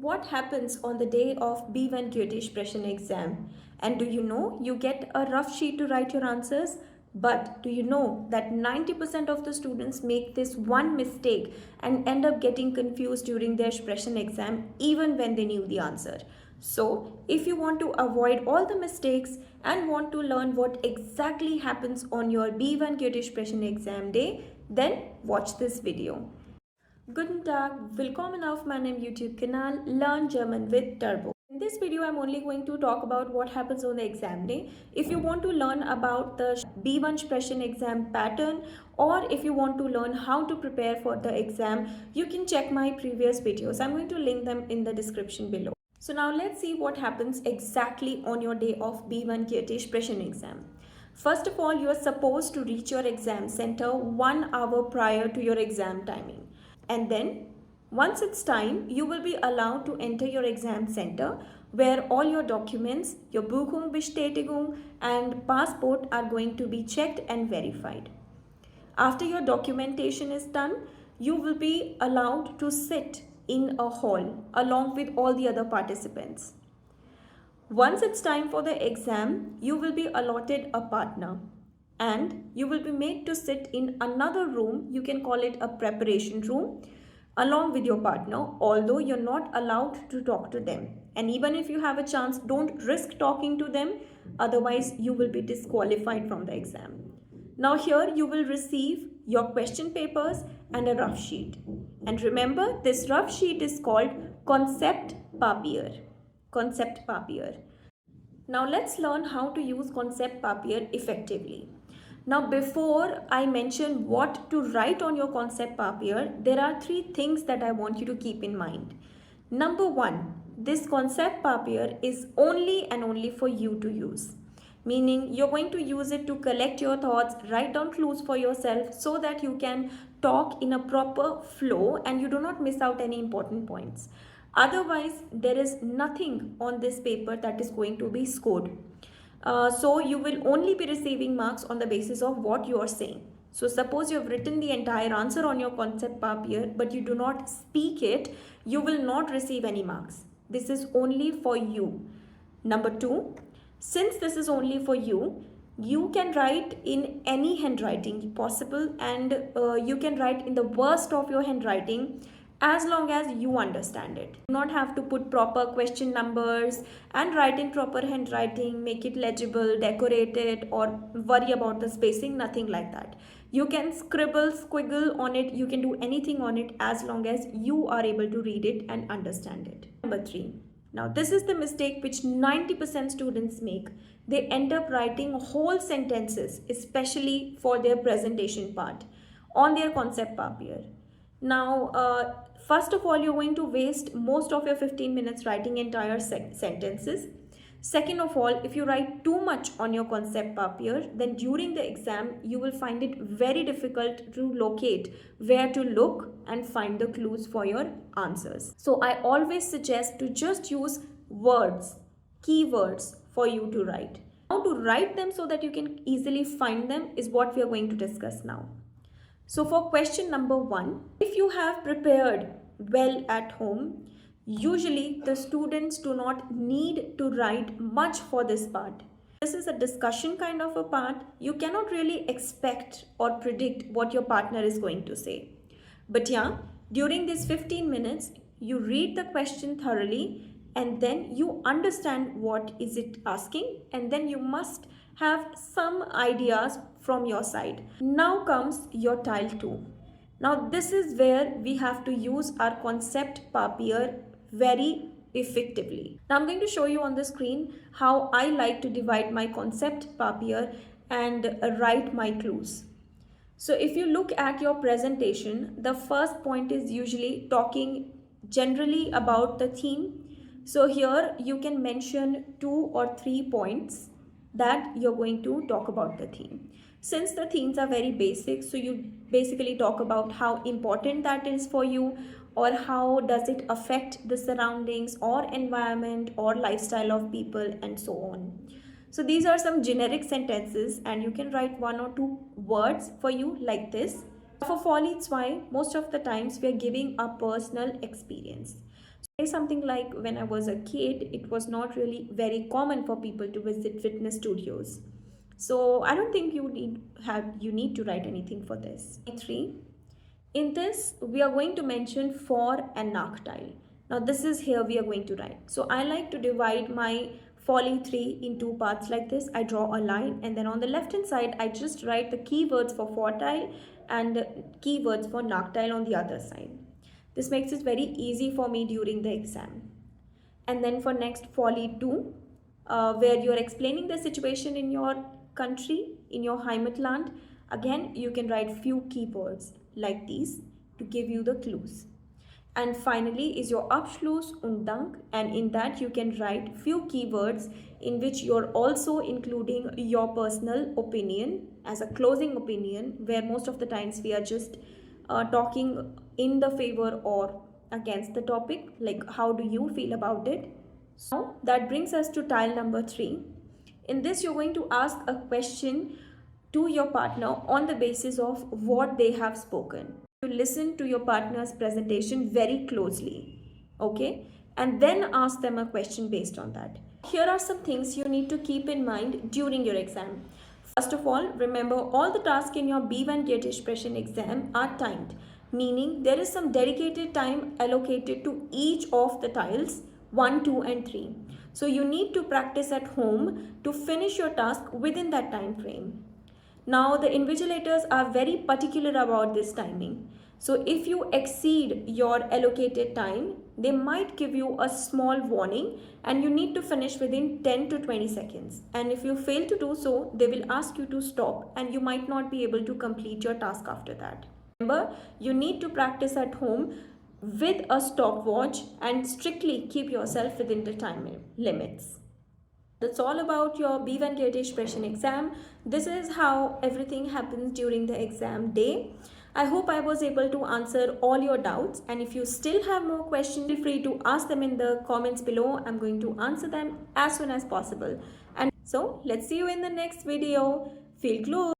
What happens on the day of B1 Goethe Sprechen exam? And do you know you get a rough sheet to write your answers? But do you know that 90% of the students make this one mistake and end up getting confused during their Sprechen exam even when they knew the answer? So, if you want to avoid all the mistakes and want to learn what exactly happens on your B1 Goethe Sprechen exam day, then watch this video. Guten Tag, willkommen auf meinem YouTube-Kanal Learn German with Turbo. In this video, I'm only going to talk about what happens on the exam day. If you want to learn about the B1 Sprechen exam pattern, or if you want to learn how to prepare for the exam, you can check my previous videos. I'm going to link them in the description below. So now let's see what happens exactly on your day of B1 Goethe Sprechen exam. First of all, you are supposed to reach your exam center 1 hour prior to your exam timing. And then once it's time, you will be allowed to enter your exam center where all your documents, your Buchung, Bestätigung and passport are going to be checked and verified. After your documentation is done, you will be allowed to sit in a hall along with all the other participants. Once it's time for the exam, you will be allotted a partner and you will be made to sit in another room. You can call it a preparation room along with your partner, although you're not allowed to talk to them. And even if you have a chance, don't risk talking to them, otherwise you will be disqualified from the exam. Now here you will receive your question papers and a rough sheet. And remember, this rough sheet is called Konzept Papier. Konzept Papier. Now let's learn how to use Konzept Papier effectively. Now before I mention what to write on your Konzept Papier, there are 3 things that I want you to keep in mind. Number 1, this Konzept Papier is only and only for you to use. Meaning you're going to use it to collect your thoughts, write down clues for yourself so that you can talk in a proper flow and you do not miss out any important points. Otherwise, there is nothing on this paper that is going to be scored. So you will only be receiving marks on the basis of what you are saying. So suppose you have written the entire answer on your Konzept Papier but you do not speak it, you will not receive any marks. This is only for you. Number 2, since this is only for you, you can write in any handwriting possible and you can write in the worst of your handwriting as long as you understand it. You do not have to put proper question numbers and write in proper handwriting, make it legible, decorate it or worry about the spacing, nothing like that. You can scribble, squiggle on it, you can do anything on it as long as you are able to read it and understand it. Number 3. Now this is the mistake which 90% students make. They end up writing whole sentences, especially for their presentation part, on their Konzept Papier. Now, first of all, you're going to waste most of your 15 minutes writing entire sentences. Second of all, if you write too much on your Konzept Papier, then during the exam, you will find it very difficult to locate where to look and find the clues for your answers. So I always suggest to just use words, keywords for you to write. How to write them so that you can easily find them is what we are going to discuss now. So for question number 1, if you have prepared well at home, usually the students do not need to write much for this part. This is a discussion kind of a part. You cannot really expect or predict what your partner is going to say. But yeah, during these 15 minutes, you read the question thoroughly and then you understand what is it asking and then you must have some ideas from your side. Now comes your Teil 2. Now this is where we have to use our Konzept Papier very effectively. Now I'm going to show you on the screen how I like to divide my Konzept Papier and write my clues. So if you look at your presentation, the first point is usually talking generally about the theme. So here you can mention 2 or 3 points that you're going to talk about the theme. Since the themes are very basic, so you basically talk about how important that is for you or how does it affect the surroundings or environment or lifestyle of people and so on. So these are some generic sentences and you can write 1 or 2 words for you like this. For Folly 2, most of the times we are giving a personal experience. Say something like, when I was a kid, it was not really very common for people to visit fitness studios. So I don't think you need to write anything for this. 3. In this, we are going to mention for and nach tile. Now this is here we are going to write. So I like to divide my folly 3 in two parts like this. I draw a line, and then on the left hand side, I just write the keywords for tile and keywords for nach tile on the other side. This makes it very easy for me during the exam. And then for next folly 2, where you are explaining the situation in your country, in your Heimatland, again you can write few keywords like these to give you the clues. And finally is your Abschluss und Dank, and in that you can write few keywords in which you're also including your personal opinion as a closing opinion, where most of the times we are just talking in the favor or against the topic, like how do you feel about it. So that brings us to tile number 3. In this, you're going to ask a question to your partner on the basis of what they have spoken. You listen to your partner's presentation very closely, okay, and then ask them a question based on that. Here are some things you need to keep in mind during your exam. First of all, remember all the tasks in your B1 Goethe Sprechen exam are timed, meaning there is some dedicated time allocated to each of the tiles 1, 2 and 3. So you need to practice at home to finish your task within that time frame. Now the invigilators are very particular about this timing. So if you exceed your allocated time, they might give you a small warning and you need to finish within 10 to 20 seconds. And if you fail to do so, they will ask you to stop and you might not be able to complete your task after that. Remember, you need to practice at home with a stopwatch and strictly keep yourself within the time limits. That's all about your B1 Goethe Sprechen exam. This is how everything happens during the exam day. I hope I was able to answer all your doubts, and if you still have more questions, feel free to ask them in the comments below. I'm going to answer them as soon as possible. And so let's see you in the next video. Viel Gluck!